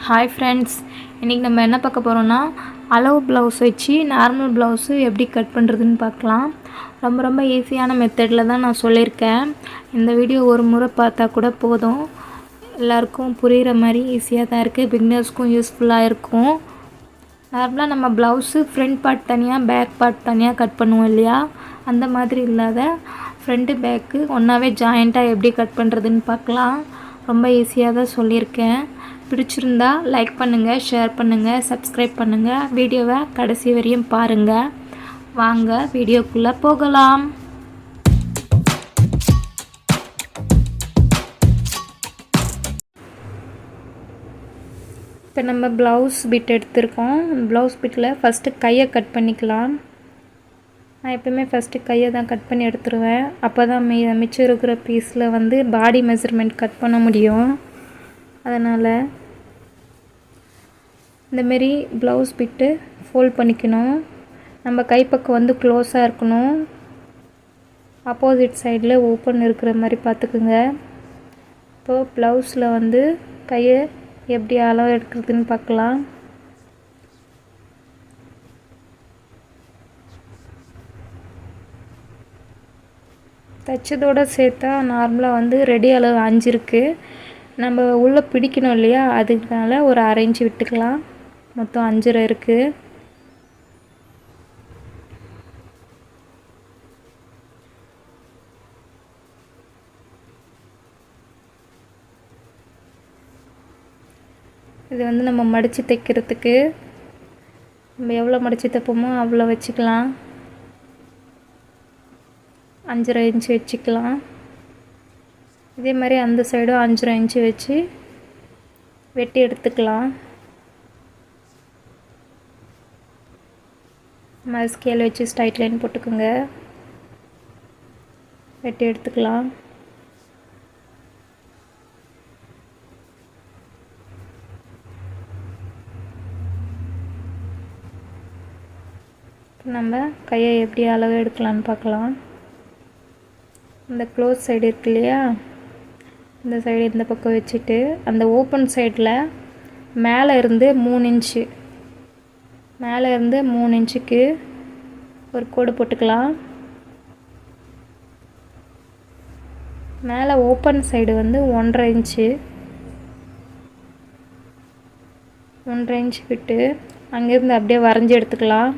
Hi friends, இன்றைக்கி நம்ம என்ன பார்க்க போகிறோன்னா அளவு ப்ளவுஸ் வச்சு நார்மல் ப்ளவுஸு எப்படி கட் பண்ணுறதுன்னு பார்க்கலாம். ரொம்ப ஈஸியான மெத்தடில் தான் நான் சொல்லியிருக்கேன். இந்த வீடியோ ஒரு முறை பார்த்தா கூட போதும், எல்லாருக்கும் புரிகிற மாதிரி ஈஸியாக தான் இருக்குது. பிகினர்ஸ்க்கும் யூஸ்ஃபுல்லாக இருக்கும். நார்மலாக நம்ம ப்ளவுஸு ஃப்ரண்ட் பார்ட் தனியாக பேக் பார்ட் தனியாக கட் பண்ணுவோம் இல்லையா, அந்த மாதிரி இல்லாத ஃப்ரண்ட்டு பேக்கு ஒன்றாவே ஜாயிண்ட்டாக எப்படி கட் பண்ணுறதுன்னு பார்க்கலாம். ரொம்ப ஈஸியாக தான் சொல்லியிருக்கேன். பிடிச்சிருந்தா லைக் பண்ணுங்கள், ஷேர் பண்ணுங்கள், சப்ஸ்கிரைப் பண்ணுங்கள். வீடியோவை கடைசி வரையும் பாருங்கள். வாங்க வீடியோக்குள்ளே போகலாம். இப்போ நம்ம ப்ளவுஸ் பிட் எடுத்திருக்கோம். ப்ளவுஸ் பிட்டில் ஃபஸ்ட்டு கையை கட் பண்ணிக்கலாம். நான் எப்போவுமே ஃபஸ்ட்டு கையை தான் கட் பண்ணி எடுத்துருவேன். அப்போ தான் மிச்சம் இருக்கிற பீஸில் பாடி மெஷர்மெண்ட் கட் பண்ண முடியும். அதனால் இந்தமாரி ப்ளவுஸ் பிட்டு ஃபோல்ட் பண்ணிக்கணும். நம்ம கைப்பக்கம் க்ளோஸாக இருக்கணும். ஆப்போசிட் சைடில் ஓப்பன் இருக்கிற மாதிரி பார்த்துக்குங்க. இப்போது ப்ளவுஸில் கையை எப்படி அளவு எடுக்கிறதுன்னு பார்க்கலாம். தைச்சதோடு சேர்த்தா நார்மலாக ரெடி அளவு 5 இருக்குது. நம்ம உள்ளே பிடிக்கணும் இல்லையா, அதுக்குனால ஒரு 1/2 இன்ச்சு விட்டுக்கலாம். மொத்தம் 5 இருக்குது. இது நம்ம மடித்து தைக்கிறதுக்கு நம்ம எவ்வளோ மடித்து தைப்போமோ அவ்வளோ வச்சுக்கலாம். 5.5 இன்ச்சு வச்சுக்கலாம். இதே மாதிரி அந்த சைடும் 5.5 இன்ச்சு வச்சு வெட்டி எடுத்துக்கலாம். மாதிரி ஸ்கேல் வச்சு ஸ்ட்ரைட் லைன் போட்டுக்கோங்க. வெட்டி எடுத்துக்கலாம். நம்ம கையை எப்படி அளவு எடுக்கலான்னு பார்க்கலாம். இந்த க்ளோஸ் சைடு இருக்கு இல்லையா, இந்த சைடு இந்த பக்கம் வச்சுட்டு அந்த ஓப்பன் சைடில் மேலே இருந்து 3 இன்ச்சு மேலே இருந்து 3 இன்ச்சுக்கு ஒரு கோடு போட்டுக்கலாம். மேலே ஓப்பன் சைடு 1.5 இன்ச்சு 1.5 இன்ச்சு விட்டு அங்கேருந்து அப்படியே வரைஞ்சி எடுத்துக்கலாம்.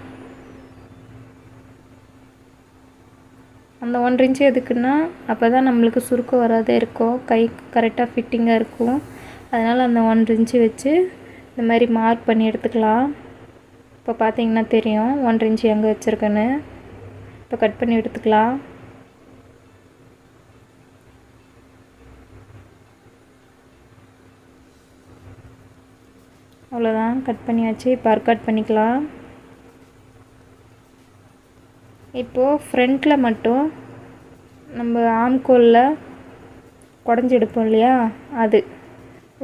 அந்த 1.5 இன்ச்சு எதுக்குன்னா அப்போ தான் நம்மளுக்கு சுருக்கம் வராதே இருக்கும், கை கரெக்டாக ஃபிட்டிங்காக இருக்கும். அதனால் அந்த 1.5 இன்ச்சு வச்சு இந்த மாதிரி மார்க் பண்ணி எடுத்துக்கலாம். இப்போ பார்த்தீங்கன்னா தெரியும் 1.5 இன்ச்சு எங்கே வச்சுருக்கேன்னு. இப்போ கட் பண்ணி எடுத்துக்கலாம். அவ்வளோதான், கட் பண்ணியாச்சு. இப்போ கட் பண்ணிக்கலாம். இப்போது ஃப்ரண்ட்டில் மட்டும் நம்ம ஆம்கோலில் குடஞ்சி எடுப்போம் இல்லையா, அது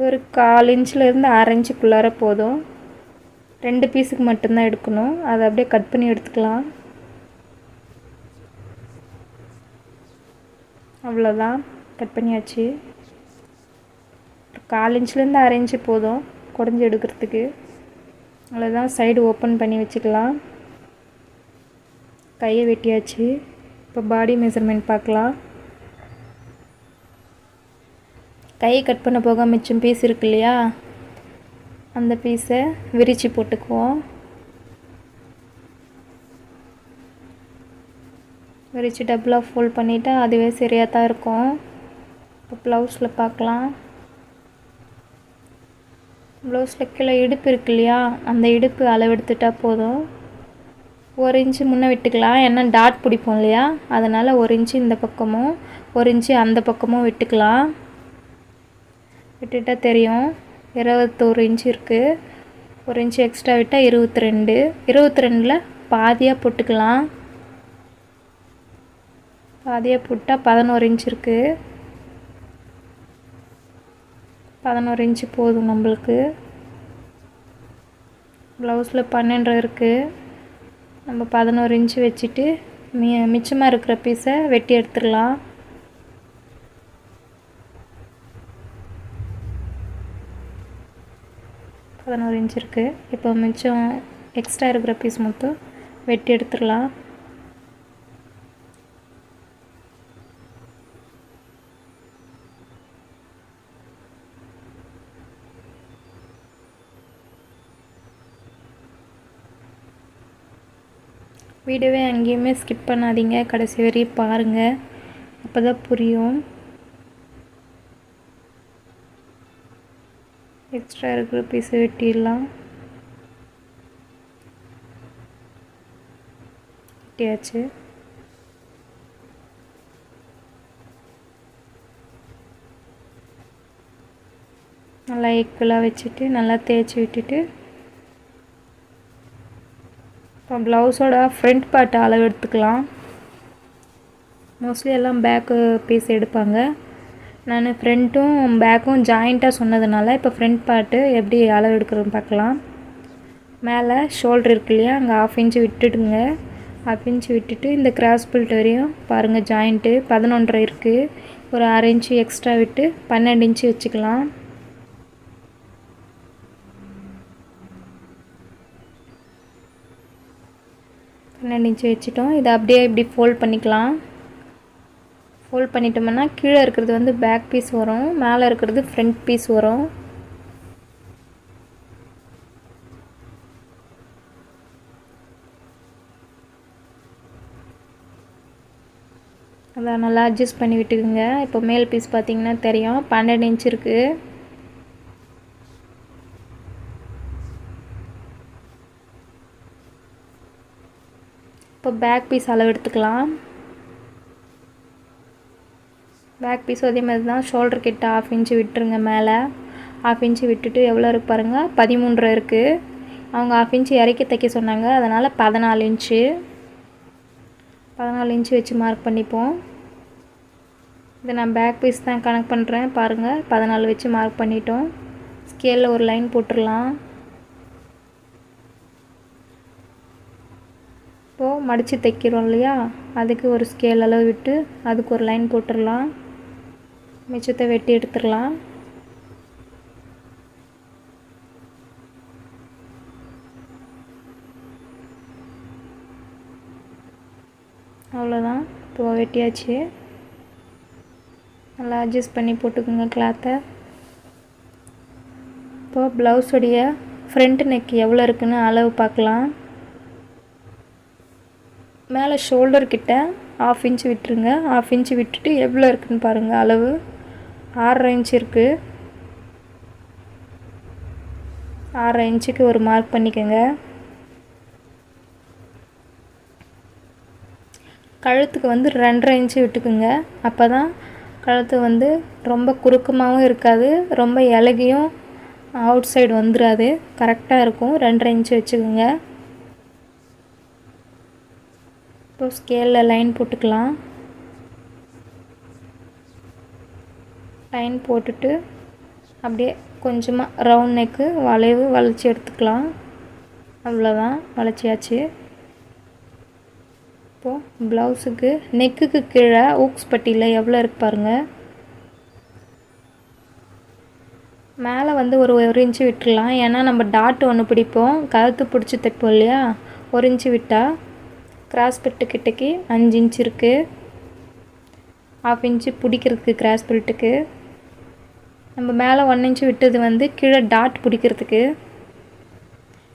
ஒரு 1/4 இன்ச்சிலேருந்து 1/2 இன்ச்சுக்குள்ளார போதும். 2 பீஸுக்கு மட்டும்தான் எடுக்கணும். அதை அப்படியே கட் பண்ணி எடுத்துக்கலாம். அவ்வளோதான், கட் பண்ணியாச்சு. 1/4 இன்ச்சிலேருந்து 1/2 இன்ச்சு போதும் குடஞ்சி எடுக்கிறதுக்கு. அவ்வளோதான், சைடு ஓப்பன் பண்ணி வச்சுக்கலாம். கையை வெட்டியாச்சு. இப்போ பாடி மெஷர்மெண்ட் பார்க்கலாம். கையை கட் பண்ண போக மிச்சம் பீஸ் இருக்கு இல்லையா, அந்த பீஸை விரித்து போட்டுக்குவோம். விரித்து டபுளாக ஃபோல்ட் பண்ணிவிட்டா அதுவே சரியாக தான் இருக்கும். இப்போ ப்ளவுஸில் பார்க்கலாம். ப்ளவுஸில் கீழே இடுப்பு இருக்கு இல்லையா, அந்த இடுப்பு அளவு எடுத்துட்டால் போதும். 1 இன்ச்சு முன்னே விட்டுக்கலாம். ஏன்னா டாட் பிடிப்போம் இல்லையா, அதனால் 1 இன்ச்சு இந்த பக்கமும் 1 இன்ச்சு அந்த பக்கமும் விட்டுக்கலாம். விட்டுட்டால் தெரியும் 21 இன்ச்சு இருக்குது. 1 இன்ச்சு எக்ஸ்ட்ரா விட்டால் 22. 22ல் பாதியாக போட்டுக்கலாம். பாதியாக போட்டால் 11 இன்ச்சு இருக்குது. 11 இன்ச்சு போதும் நம்மளுக்கு. ப்ளவுஸில் 12 இருக்குது. நம்ம 11 இன்ச்சு வச்சுட்டு மிச்சமாக இருக்கிற பீஸை வெட்டி எடுத்துடலாம். 11 இன்ச் இருக்குது. இப்போ மிச்சம் எக்ஸ்ட்ரா இருக்கிற பீஸ் மட்டும் வெட்டி எடுத்துடலாம். வீடியோவே எங்கேயுமே ஸ்கிப் பண்ணாதீங்க, கடைசி வரையும் பாருங்கள், அப்போ தான் புரியும். எக்ஸ்ட்ரா இருக்கிற பீஸை வெட்டிடலாம். வெட்டியாச்சு. நல்லா ஈக்குவலாக வச்சுட்டு நல்லா தேய்ச்சி விட்டுட்டு இப்போ ப்ளவுஸோட ஃப்ரண்ட் பார்ட் அளவு எடுத்துக்கலாம். மோஸ்ட்லி எல்லாம் பேக்கு பீஸ் எடுப்பாங்க. நான் ஃப்ரண்ட்டும் பேக்கும் ஜாயிண்ட்டாக சொன்னதுனால இப்போ ஃப்ரண்ட் பார்ட்டு எப்படி அளவு எடுக்கிறதுன்னு பார்க்கலாம். மேலே ஷோல்டர் இருக்கு இல்லையா, அங்கே 1/2 இன்ச்சு விட்டுடுங்க. 1/2 இன்ச்சு விட்டுட்டு இந்த கிராஸ் பெல்ட் வரையும் பாருங்கள், ஜாயிண்ட்டு 11.5 இருக்குது. ஒரு 1/2 இன்ச்சு எக்ஸ்ட்ரா விட்டு 12 இன்ச்சு வச்சுக்கலாம். இன்ச்சு வச்சுட்டோம். இதை அப்படியே இப்படி ஃபோல்ட் பண்ணிக்கலாம். ஃபோல்ட் பண்ணிட்டோம்னா கீழே இருக்கிறது வந்து பேக் பீஸ் வரும், மேலே இருக்கிறது ஃப்ரண்ட் பீஸ் வரும். அதை நல்லா அட்ஜஸ்ட் பண்ணி விட்டுக்குங்க. இப்போ மேல் பீஸ் பார்த்திங்கன்னா தெரியும், 12 இன்ச் இருக்குது. இப்போ பேக் பீஸ் அளவு எடுத்துக்கலாம். பேக் பீஸ் அதே மாதிரி தான், ஷோல்டர் கிட்ட 1/2 இன்ச்சு விட்டுருங்க. மேலே 1/2 இன்ச்சு விட்டுட்டு எவ்வளோ இருக்கு பாருங்கள், 13 இருக்குது. அவங்க 1/2 இன்ச்சு இறக்கி தைக்க சொன்னாங்க, அதனால் 14 இன்ச்சு. 14 இன்ச்சு வச்சு மார்க் பண்ணிப்போம். இதை நான் பேக் பீஸ் தான் கனெக்ட் பண்ணுறேன் பாருங்கள். 14 வச்சு மார்க் பண்ணிட்டோம். ஸ்கேலில் ஒரு லைன் போட்டுடலாம். இப்போது மடித்து தைக்கிறோம் இல்லையா, அதுக்கு ஒரு ஸ்கேல் அளவு விட்டு அதுக்கு ஒரு லைன் போட்டுடலாம். மிச்சத்தை வெட்டி எடுத்துடலாம். அவ்வளோதான், இப்போ வெட்டியாச்சு. நல்லா அட்ஜஸ்ட் பண்ணி போட்டுக்கோங்க கிளாத்தை. இப்போது ப்ளவுஸுடைய ஃப்ரண்ட் நெக் எவ்வளோ இருக்குன்னு அளவு பார்க்கலாம். மேலே ஷோல்டர் கிட்ட 1/2 இன்ச்சு விட்டுருங்க. 1/2 இன்ச்சு விட்டுட்டு எவ்வளோ இருக்குதுன்னு பாருங்கள். அளவு 6.5 இன்ச்சு இருக்குது. 6.5 இன்ச்சுக்கு ஒரு மார்க் பண்ணிக்கோங்க. கழுத்துக்கு வந்து 2.5 இன்ச்சு விட்டுக்குங்க. அப்போ தான் கழுத்து வந்து ரொம்ப குறுக்கமாகவும் இருக்காது, ரொம்ப இலகியும் அவுட் சைடு வந்துடாது, கரெக்டாக இருக்கும். 2.5 இன்ச்சு வச்சுக்கோங்க. இப்போ ஸ்கேலில் லைன் போட்டுக்கலாம். லைன் போட்டுட்டு அப்படியே கொஞ்சமாக ரவுண்ட் நெக்கு வளைவு வளைச்சி எடுத்துக்கலாம். அவ்வளோதான், வளைச்சியாச்சு. இப்போது ப்ளவுஸுக்கு நெக்குக்கு கீழே ஊக்ஸ் பட்டியில் எவ்வளோ இருக்கு பாருங்கள். மேலே வந்து ஒரு 1 இன்ச்சு விட்டுடலாம். ஏன்னா நம்ம டாட் ஒன்று பிடிப்போம், கழுத்து பிடிச்சி தைப்போம் இல்லையா, 1 இன்ச்சு விட்டால். கிராஸ் பெல்ட்டு கிட்டக்கு 5 இன்ச் இருக்குது. 1/2 இன்ச்சு பிடிக்கிறதுக்கு கிராஸ் பெல்ட்டுக்கு. நம்ம மேலே 1 இன்ச்சு விட்டது வந்து கீழே டாட் பிடிக்கிறதுக்கு.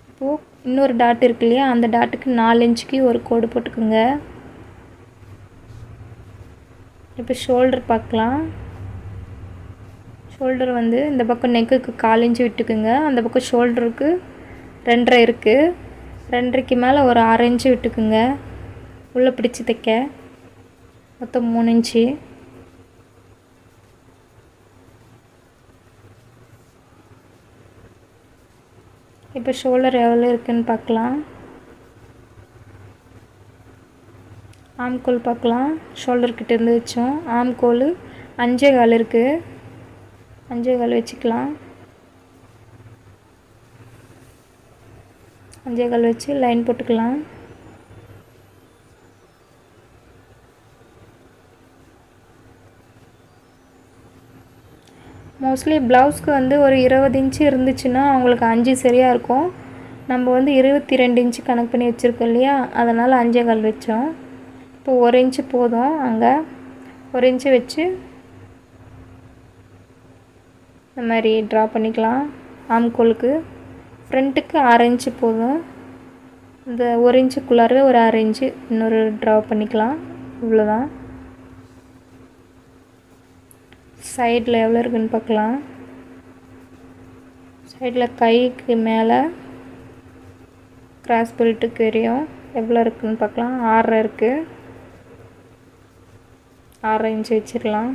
இப்போது இன்னொரு டாட் இருக்கு இல்லையா, அந்த டாட்டுக்கு 4 இன்ச்சுக்கு ஒரு கோடு போட்டுக்குங்க. இப்போ ஷோல்டர் பார்க்கலாம். ஷோல்டர் வந்து இந்த பக்கம் நெக்குக்கு 1/4 இன்ச்சு விட்டுக்குங்க. அந்த பக்கம் ஷோல்டருக்கு 2.5 இருக்குது. 2.5க்கு மேலே ஒரு 6 இன்ச்சு விட்டுக்குங்க உள்ளே பிடிச்சி தைக்க. மொத்தம் 3 இன்ச்சு. இப்போ ஷோல்டர் எவ்வளோ இருக்குதுன்னு பார்க்கலாம். ஆம்கோல் பார்க்கலாம். ஷோல்டர்கிட்ட இருந்து வச்சோம். ஆம்கோல் 5.25 இருக்குது. 5.25 வச்சுக்கலாம். 5.25 வச்சு லைன் போட்டுக்கலாம். மோஸ்ட்லி ப்ளவுஸ்க்கு வந்து ஒரு 20 இன்ச்சு இருந்துச்சுன்னா அவங்களுக்கு 5 சரியாக இருக்கும். நம்ம வந்து 22 இன்ச்சு கணக்கு பண்ணி வச்சுருக்கோம் இல்லையா, அதனால் 5.25 வச்சோம். இப்போ 1 இன்ச்சு போதும். அங்கே 1 இன்ச்சு வச்சு இந்த மாதிரி ட்ரா பண்ணிக்கலாம். ஆம்கோலுக்கு ஃப்ரண்ட்டுக்கு 6 இன்ச்சு போதும். இந்த 1 இன்ச்சுக்குள்ளாரவே ஒரு 6 இன்ச்சு இன்னொரு ட்ரா பண்ணிக்கலாம். இவ்வளோதான். சைடில் எவ்வளோ இருக்குதுன்னு பார்க்கலாம். சைடில் கைக்கு மேலே கிராஸ் பெல்ட்டுக்கு வரையும் எவ்வளோ இருக்குதுன்னு பார்க்கலாம். 6 இருக்குது. 6 இன்ச்சு வச்சிடலாம்.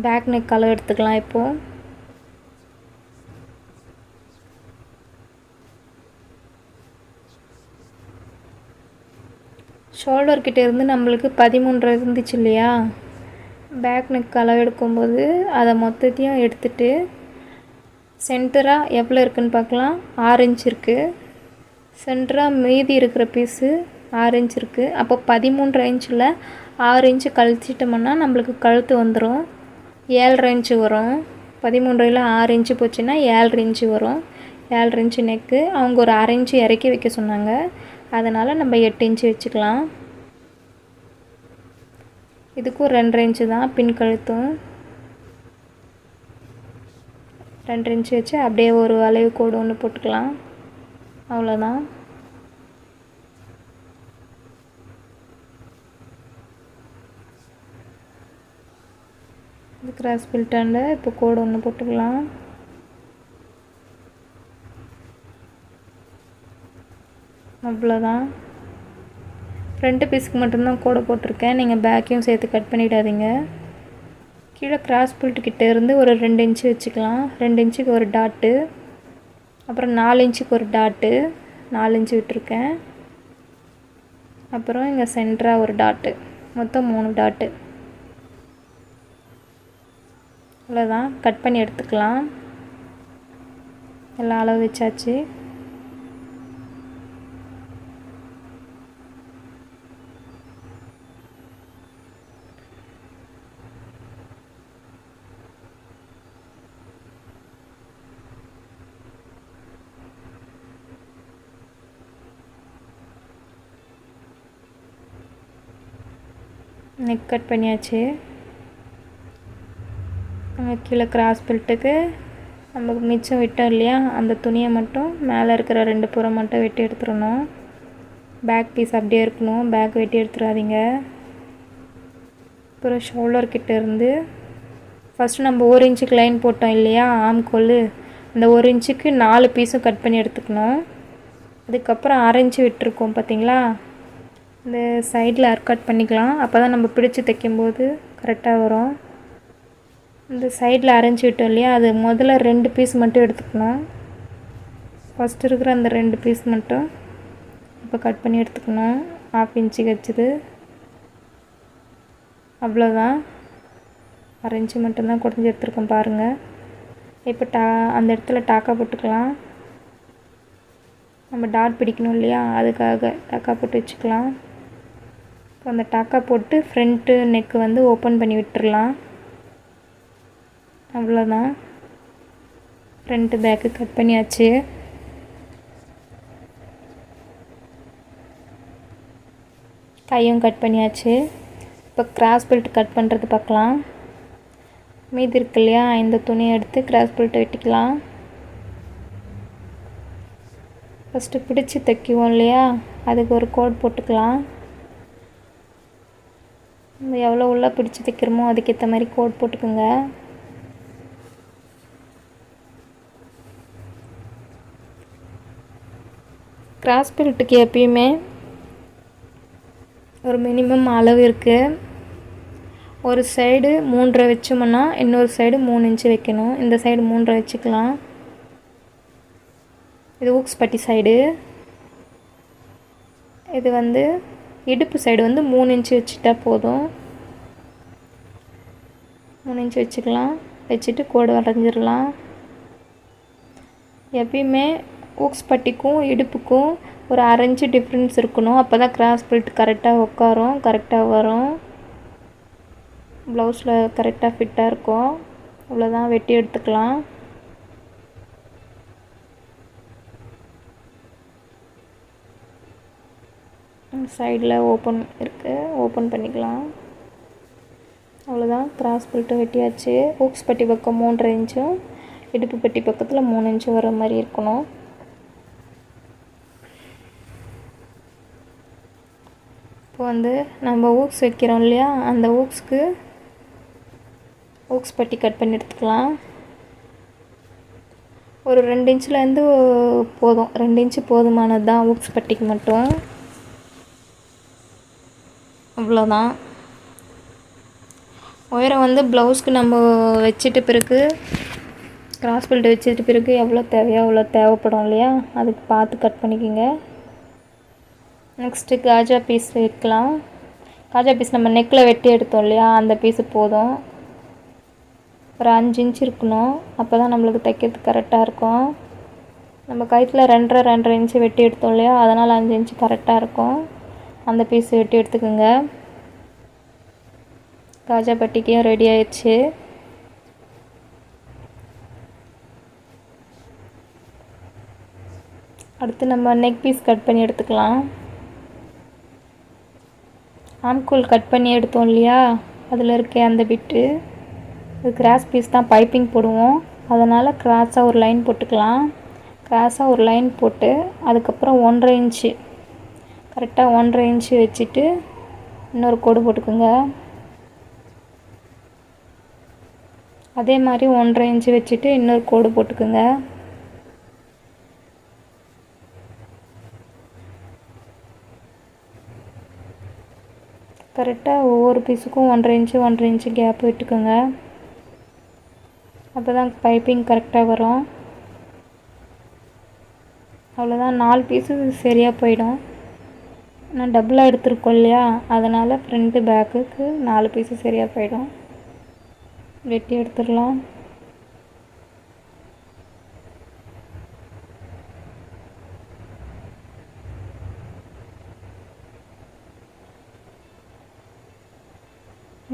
பேக் நெக் அளவு எடுத்துக்கலாம். இப்போது ஷோல்டர் கிட்டே இருந்து நம்மளுக்கு 13 இருந்துச்சு இல்லையா, பேக் நெக் அளவு எடுக்கும்போது அதை மொத்தத்தையும் எடுத்துகிட்டு சென்டராக எவ்வளோ இருக்குதுன்னு பார்க்கலாம். 6 இன்ச் இருக்குது. சென்டராக மீதி இருக்கிற பீஸு 6 இன்ச் இருக்குது. அப்போ 13 இன்ச்சில் 6 இன்ச்சு கழிச்சிட்டோம்னா நம்மளுக்கு கழுத்து வந்துடும். 7.5 இன்ச்சு வரும். 13ல் 6 இன்ச்சு போச்சுன்னா 7.5 இன்ச்சு வரும். 7.5 இன்ச்சு நெக்கு. அவங்க ஒரு 1/2 இன்ச்சு இறக்கி வைக்க சொன்னாங்க, அதனால் நம்ம 8 இன்ச்சு வச்சுக்கலாம். இதுக்கும் 2.5 இன்ச்சு தான் பின் கழுத்தும். 2 இன்ச்சு வச்சு அப்படியே ஒரு வளைவு கோடு ஒன்று போட்டுக்கலாம். அவ்வளோதான். இது கிராஸ் பெல்ட்டாண்ட இப்போ கோடு ஒன்று போட்டுக்கலாம். அவ்வளோதான். ஃப்ரண்ட்டு பீஸுக்கு மட்டும்தான் கோடை போட்டிருக்கேன். நீங்கள் பேக்கையும் சேர்த்து கட் பண்ணிடாதீங்க. கீழே கிராஸ் பெல்ட்டுக்கிட்ட இருந்து ஒரு 2 இன்ச்சு வச்சுக்கலாம். 2 இன்ச்சுக்கு ஒரு டாட்டு, அப்புறம் 4 இன்ச்சுக்கு ஒரு டாட்டு, 4 இன்ச்சு விட்டுருக்கேன். அப்புறம் இங்கே சென்டராக ஒரு டாட்டு, மொத்தம் 3 டாட்டு. அவ்வளோதான். கட் பண்ணி எடுத்துக்கலாம். எல்லாம் அளவு வச்சாச்சு. நெக் கட் பண்ணியாச்சு. அங்கே கீழே கிராஸ் பெல்ட்டுக்கு நமக்கு மிச்சம் விட்டோம் இல்லையா, அந்த துணியை மட்டும் மேலே இருக்கிற 2 புறம் மட்டும் வெட்டி எடுத்துடணும். பேக் பீஸ் அப்படியே இருக்கணும். பேக் வெட்டி எடுத்துடாதீங்க. அப்புறம் ஷோல்டர் கிட்ட இருந்து ஃபஸ்ட்டு நம்ம 1 இன்ச்சுக்கு லைன் போட்டோம் இல்லையா, ஆம்கோல், அந்த 1 இன்ச்சுக்கு 4 பீஸும் கட் பண்ணி எடுத்துக்கணும். அதுக்கப்புறம் 1/2 இன்ச்சு விட்டுருக்கோம் பார்த்தீங்களா, இந்த சைடில் கட் பண்ணிக்கலாம். அப்போ தான் நம்ம பிடிச்சி தைக்கும்போது கரெக்டாக வரும். இந்த சைடில் 1/2 இன்ச்சு விட்டோம் இல்லையா, அது முதல்ல 2 பீஸ் மட்டும் எடுத்துக்கணும். ஃபஸ்ட்டு இருக்கிற அந்த 2 பீஸ் மட்டும் இப்போ கட் பண்ணி எடுத்துக்கணும். 1/2 இன்ச்சு வச்சுது. அவ்வளோதான். 1/2 இன்ச்சு மட்டும்தான் குறைஞ்சி எடுத்துருக்கோம் பாருங்கள். இப்போ அந்த இடத்துல டாக்கா போட்டுக்கலாம். நம்ம டாட் பிடிக்கணும் இல்லையா, அதுக்காக டாக்கா போட்டு வச்சுக்கலாம். இப்போ அந்த டாக்கா போட்டு ஃப்ரண்ட்டு நெக்கு வந்து ஓப்பன் பண்ணி விட்டுடலாம். அவ்வளோதான். ஃப்ரண்ட்டு பேக்கு கட் பண்ணியாச்சு. கையும் கட் பண்ணியாச்சு. இப்போ கிராஸ் பெல்ட் கட் பண்ணுறது பார்க்கலாம். மீதி இருக்கு இல்லையா, இந்த துணியை எடுத்து கிராஸ் பெல்ட்டை வெட்டிக்கலாம். ஃபஸ்ட்டு பிடிச்சி தைக்குவோம் இல்லையா, அதுக்கு ஒரு கோட் போட்டுக்கலாம். எவ்வளோ உள்ளே பிடிச்சி தைக்கிறோமோ அதுக்கேற்ற மாதிரி கோட் போட்டுக்கோங்க. கிராஸ் பெல்ட்டுக்கு எப்பயுமே ஒரு மினிமம் அளவு இருக்குது. ஒரு சைடு 3.5 வச்சோம்னா இன்னொரு சைடு 3 இன்ச்சு வைக்கணும். இந்த சைடு 3.5 வச்சுக்கலாம். இது ஊக்ஸ் பட்டி சைடு. இது வந்து இடுப்பு சைடு வந்து 3 இன்ச்சு வச்சுட்டா போதும். 3 இன்ச்சு வச்சுக்கலாம். வச்சுட்டு கோடு வரைஞ்சிடலாம். எப்பயுமே ஊக்ஸ் பட்டிக்கும் இடுப்புக்கும் ஒரு 1/2 இன்ச்சு டிஃப்ரென்ஸ் இருக்கணும். அப்போ தான் கிராஸ் பெல்ட் கரெக்டாக உட்காரும், கரெக்டாக வரும். ப்ளவுஸில் கரெக்டாக ஃபிட்டாக இருக்கும். அவ்வளோதான், வெட்டி எடுத்துக்கலாம். சைடில் ஓப்பன் இருக்குது, ஓப்பன் பண்ணிக்கலாம். அவ்வளோதான், கிராஸ் பெல்ட்டு வெட்டியாச்சு. ஊக்ஸ் பட்டி பக்கம் 3.5 இன்ச்சும் இடுப்பு பட்டி பக்கத்தில் 3 இன்ச்சு வர மாதிரி இருக்கணும். இப்போ வந்து நம்ம ஊக்ஸ் வைக்கிறோம் இல்லையா, அந்த ஊக்ஸ்க்கு ஊக்ஸ் பட்டி கட் பண்ணி எடுத்துக்கலாம். ஒரு 2 இன்ச்சிலேருந்து போதும், 2 இன்ச்சு போதுமானது தான் ஊக்ஸ் பட்டிக்கு மட்டும். அவ்வளோதான். உயரம் வந்து ப்ளவுஸ்க்கு நம்ம வச்சுட்டு பிறகு கிராஸ் பெல்ட் வச்சுட்டு பிறகு எவ்வளோ தேவையோ அவ்வளோ தேவைப்படும் இல்லையா, அதுக்கு பார்த்து கட் பண்ணிக்கோங்க. நெக்ஸ்ட்டு காஜா பீஸ் வைக்கலாம். காஜா பீஸ் நம்ம நெக்கில் வெட்டி எடுத்தோம் இல்லையா, அந்த பீஸு போதும். ஒரு 5 இன்ச்சு இருக்கணும், அப்போ தான் நம்மளுக்கு தைக்கிறதுக்கு கரெக்டாக இருக்கும். நம்ம கழுத்தில் 2.5 இன்ச்சு வெட்டி எடுத்தோம் இல்லையா, அதனால் 5 இன்ச்சு கரெக்டாக இருக்கும். அந்த பீஸ் வெட்டி எடுத்துக்கோங்க. காஜா பட்டிக்கும் ரெடி ஆயிடுச்சு. அடுத்து நம்ம நெக் பீஸ் கட் பண்ணி எடுத்துக்கலாம். ஆம்கோல் கட் பண்ணி எடுத்தோம் இல்லையா, அதில் இருக்க அந்த பிட்டு இது கிராஸ் பீஸ் தான், பைப்பிங் போடுவோம். அதனால் கிராஸாக ஒரு லைன் போட்டுக்கலாம். கிராஸாக ஒரு லைன் போட்டு அதுக்கப்புறம் 1.5 இன்ச்சு கரெக்டாக 1.5 இன்ச்சு வச்சுட்டு இன்னொரு கோடு போட்டுக்கோங்க. அதே மாதிரி 1.5 இன்ச்சு வச்சுட்டு இன்னொரு கோடு போட்டுக்கோங்க. கரெக்டாக ஒவ்வொரு பீஸுக்கும் 1.5 இன்ச்சு கேப் விட்டுக்கோங்க. அப்போ தான் பைப்பிங் கரெக்டாக வரும். அவ்வளோதான், 4 பீஸு சரியாக போயிடும். நான் டபுளாக எடுத்துருக்கோம் இல்லையா, அதனால் ஃப்ரண்ட்டு பேக்குக்கு 4 பீஸு சரியாக போயிடும். வெட்டி எடுத்துடலாம்.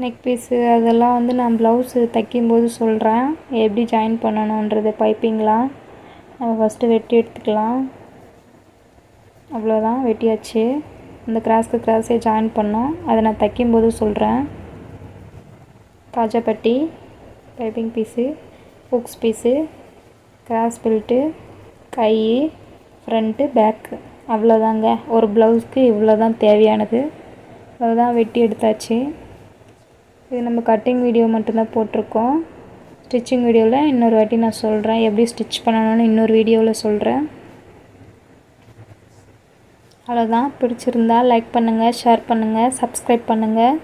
நெக் பீஸு அதெல்லாம் வந்து நான் ப்ளவுஸு தைக்கும்போது சொல்கிறேன், எப்படி ஜாயின் பண்ணணுன்றது. பைப்பிங்லாம் நம்ம ஃபஸ்ட்டு வெட்டி எடுத்துக்கலாம். அவ்வளோதான், வெட்டியாச்சு. இந்த கிராஸ்க்கு கிராஸே ஜாயின் பண்ணோம், அதை நான் தைக்கும்போது சொல்கிறேன். காஜா பட்டி, piping piece, hooks piece, cross belt, கை, ஃப்ரண்ட்டு, பேக்கு, அவ்வளோதாங்க. ஒரு ப்ளவுஸ்க்கு இவ்வளோ தான் தேவையானது. அவ்வளோதான், வெட்டி எடுத்தாச்சு. இது நம்ம கட்டிங் வீடியோ மட்டும்தான் போட்டிருக்கோம். ஸ்டிச்சிங் வீடியோவில் இன்னொரு வாட்டி நான் சொல்கிறேன், எப்படி ஸ்டிச் பண்ணணும்னு இன்னொரு வீடியோவில் சொல்கிறேன். அவ்வளோதான், பிடிச்சிருந்தா லைக் பண்ணுங்கள், ஷேர் பண்ணுங்கள், சப்ஸ்கிரைப் பண்ணுங்கள்.